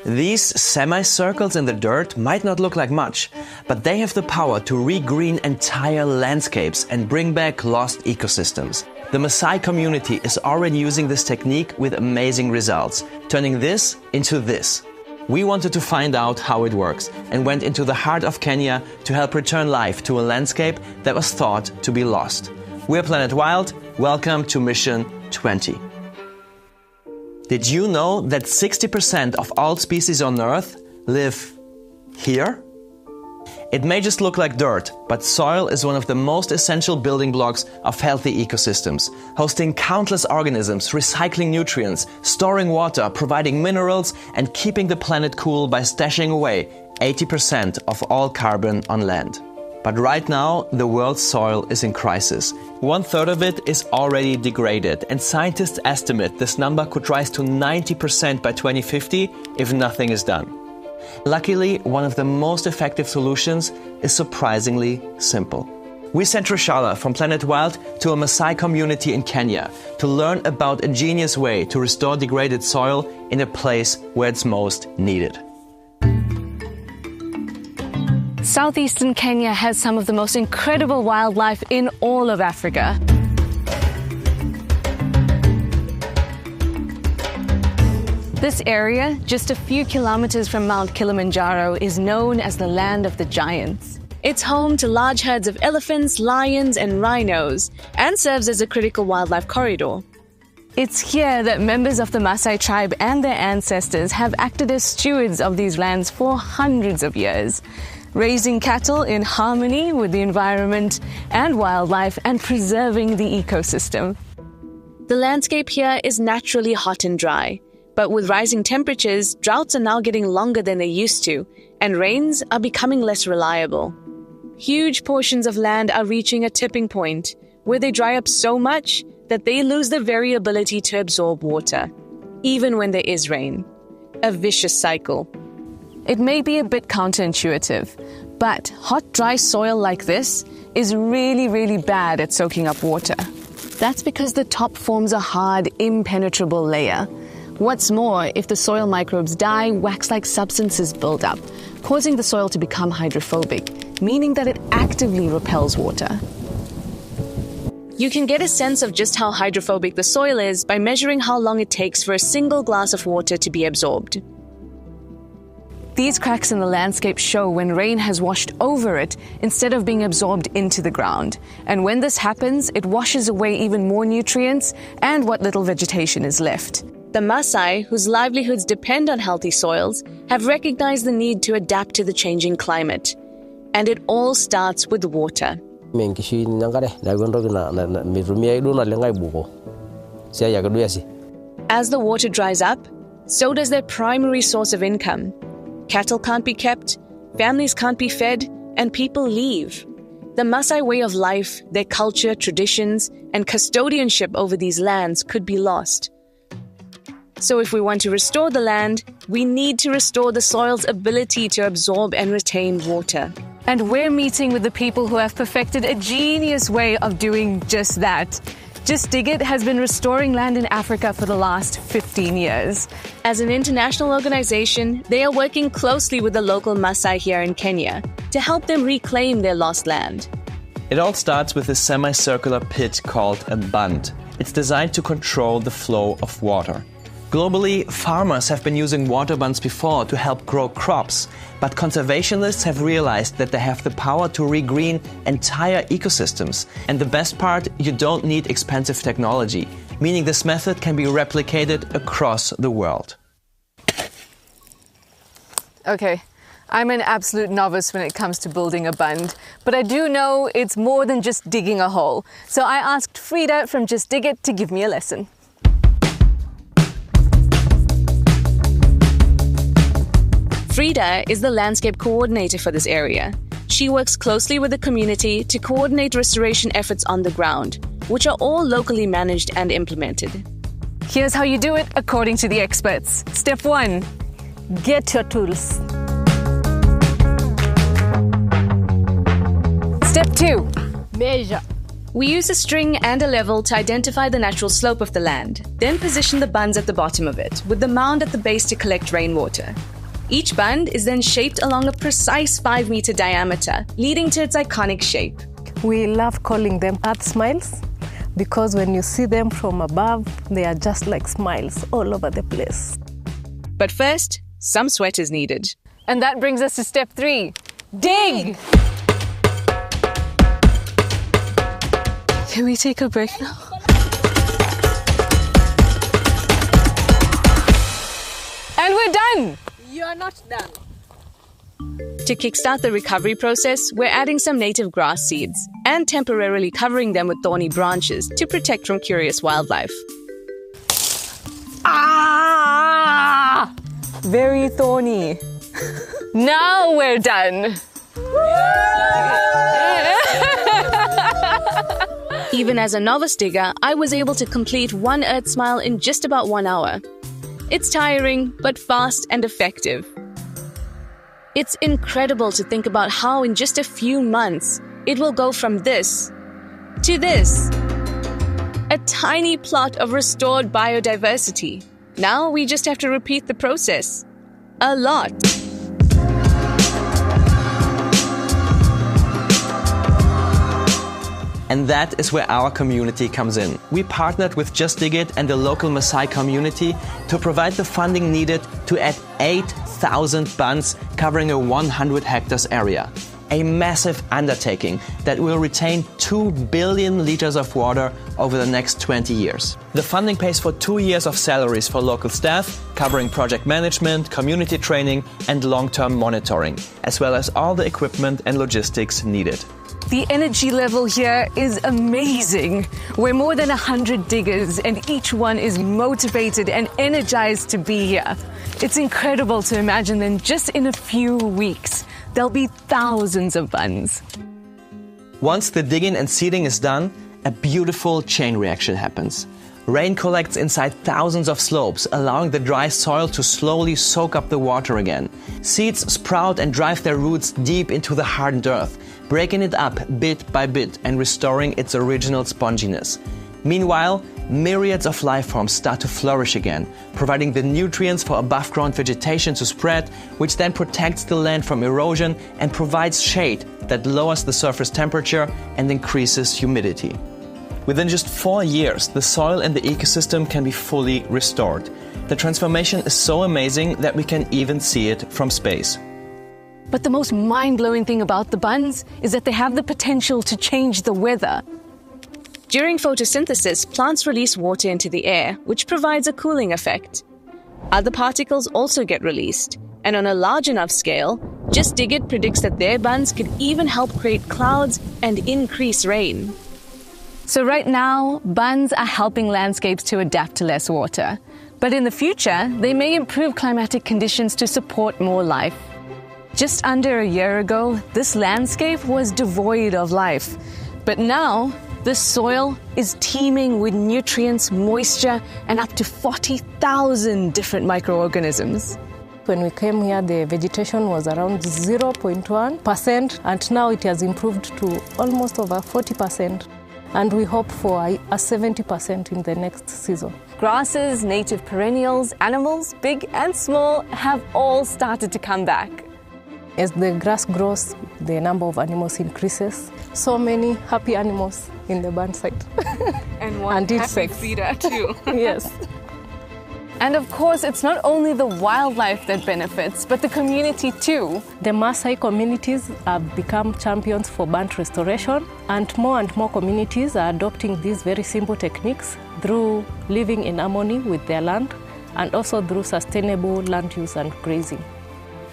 These semicircles in the dirt might not look like much, but they have the power to regreen entire landscapes and bring back lost ecosystems. The Maasai community is already using this technique with amazing results, turning this into this. We wanted to find out how it works and went into the heart of Kenya to help return life to a landscape that was thought to be lost. We're Planet Wild. Welcome to Mission 20. Did you know that 60% of all species on Earth live here? It may just look like dirt, but soil is one of the most essential building blocks of healthy ecosystems, hosting countless organisms, recycling nutrients, storing water, providing minerals, and keeping the planet cool by stashing away 80% of all carbon on land. But right now, the world's soil is in crisis. 1/3 of it is already degraded, and scientists estimate this number could rise to 90% by 2050 if nothing is done. Luckily, one of the most effective solutions is surprisingly simple. We sent Rishala from Planet Wild to a Maasai community in Kenya to learn about a genius way to restore degraded soil in a place where it's most needed. Southeastern Kenya has some of the most incredible wildlife in all of Africa. This area, just a few kilometers from Mount Kilimanjaro, is known as the land of the giants. It's home to large herds of elephants, lions, and rhinos, and serves as a critical wildlife corridor. It's here that members of the Maasai tribe and their ancestors have acted as stewards of these lands for hundreds of years, raising cattle in harmony with the environment and wildlife and preserving the ecosystem. The landscape here is naturally hot and dry. But with rising temperatures, droughts are now getting longer than they used to, and rains are becoming less reliable. Huge portions of land are reaching a tipping point, where they dry up so much that they lose the very ability to absorb water, even when there is rain. A vicious cycle. It may be a bit counterintuitive, but hot, dry soil like this is really bad at soaking up water. That's because the top forms a hard, impenetrable layer. What's more, if the soil microbes die, wax-like substances build up, causing the soil to become hydrophobic, meaning that it actively repels water. You can get a sense of just how hydrophobic the soil is by measuring how long it takes for a single glass of water to be absorbed. These cracks in the landscape show when rain has washed over it instead of being absorbed into the ground. And when this happens, it washes away even more nutrients and what little vegetation is left. The Maasai, whose livelihoods depend on healthy soils, have recognized the need to adapt to the changing climate. And it all starts with water. As the water dries up, so does their primary source of income. Cattle can't be kept, families can't be fed, and people leave. The Maasai way of life, their culture, traditions, and custodianship over these lands could be lost. So if we want to restore the land, we need to restore the soil's ability to absorb and retain water. And we're meeting with the people who have perfected a genius way of doing just that. Just Dig It has been restoring land in Africa for the last 15 years. As an international organization, they are working closely with the local Maasai here in Kenya to help them reclaim their lost land. It all starts with a semicircular pit called a bund. It's designed to control the flow of water. Globally, farmers have been using water bunds before to help grow crops, but conservationists have realized that they have the power to regreen entire ecosystems. And the best part, you don't need expensive technology, meaning this method can be replicated across the world. Okay, I'm an absolute novice when it comes to building a bund, but I do know it's more than just digging a hole. So I asked Frida from Just Dig It to give me a lesson. Frida is the landscape coordinator for this area. She works closely with the community to coordinate restoration efforts on the ground, which are all locally managed and implemented. Here's how you do it according to the experts. Step 1. Get your tools. Step 2. Measure. We use a string and a level to identify the natural slope of the land, then position the bunds at the bottom of it, with the mound at the base to collect rainwater. Each bund is then shaped along a precise 5-meter diameter, leading to its iconic shape. We love calling them earth smiles because when you see them from above, they are just like smiles all over the place. But first, some sweat is needed. And that brings us to step 3. Dig! Can we take a break now? And we're done! You are not done. To kickstart the recovery process, we're adding some native grass seeds and temporarily covering them with thorny branches to protect from curious wildlife. Ah! Very thorny. Now we're done. Even as a novice digger, I was able to complete one earth smile in just about 1 hour. It's tiring, but fast and effective. It's incredible to think about how in just a few months, it will go from this to this. A tiny plot of restored biodiversity. Now we just have to repeat the process. A lot. And that is where our community comes in. We partnered with Just Dig It and the local Maasai community to provide the funding needed to add 8,000 bunds covering a 100 hectares area. A massive undertaking that will retain 2 billion liters of water over the next 20 years. The funding pays for 2 years of salaries for local staff, covering project management, community training, and long-term monitoring, as well as all the equipment and logistics needed. The energy level here is amazing. We're more than 100 diggers, and each one is motivated and energized to be here. It's incredible to imagine that just in a few weeks, there'll be thousands of bunds. Once the digging and seeding is done, a beautiful chain reaction happens. Rain collects inside thousands of slopes, allowing the dry soil to slowly soak up the water again. Seeds sprout and drive their roots deep into the hardened earth, breaking it up bit by bit and restoring its original sponginess. Meanwhile, myriads of life forms start to flourish again, providing the nutrients for above-ground vegetation to spread, which then protects the land from erosion and provides shade that lowers the surface temperature and increases humidity. Within just 4 years, the soil and the ecosystem can be fully restored. The transformation is so amazing that we can even see it from space. But the most mind-blowing thing about the bunds is that they have the potential to change the weather. During photosynthesis, plants release water into the air, which provides a cooling effect. Other particles also get released, and on a large enough scale, Just Dig It predicts that their bunds could even help create clouds and increase rain. So right now, bunds are helping landscapes to adapt to less water. But in the future, they may improve climatic conditions to support more life. Just under a year ago, this landscape was devoid of life. But now, the soil is teeming with nutrients, moisture, and up to 40,000 different microorganisms. When we came here, the vegetation was around 0.1%, and now it has improved to almost over 40%. And we hope for a 70% in the next season. Grasses, native perennials, animals, big and small, have all started to come back. As the grass grows, the number of animals increases. So many happy animals in the band site. And one happy feeder too. Yes. And of course, it's not only the wildlife that benefits, but the community too. The Maasai communities have become champions for band restoration, and more communities are adopting these very simple techniques through living in harmony with their land and also through sustainable land use and grazing.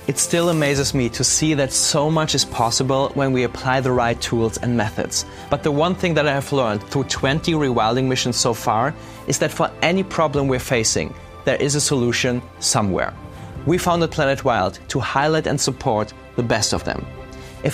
It still amazes me to see that so much is possible when we apply the right tools and methods. But the one thing that I have learned through 20 rewilding missions so far is that for any problem we're facing, there is a solution somewhere. We founded Planet Wild to highlight and support the best of them.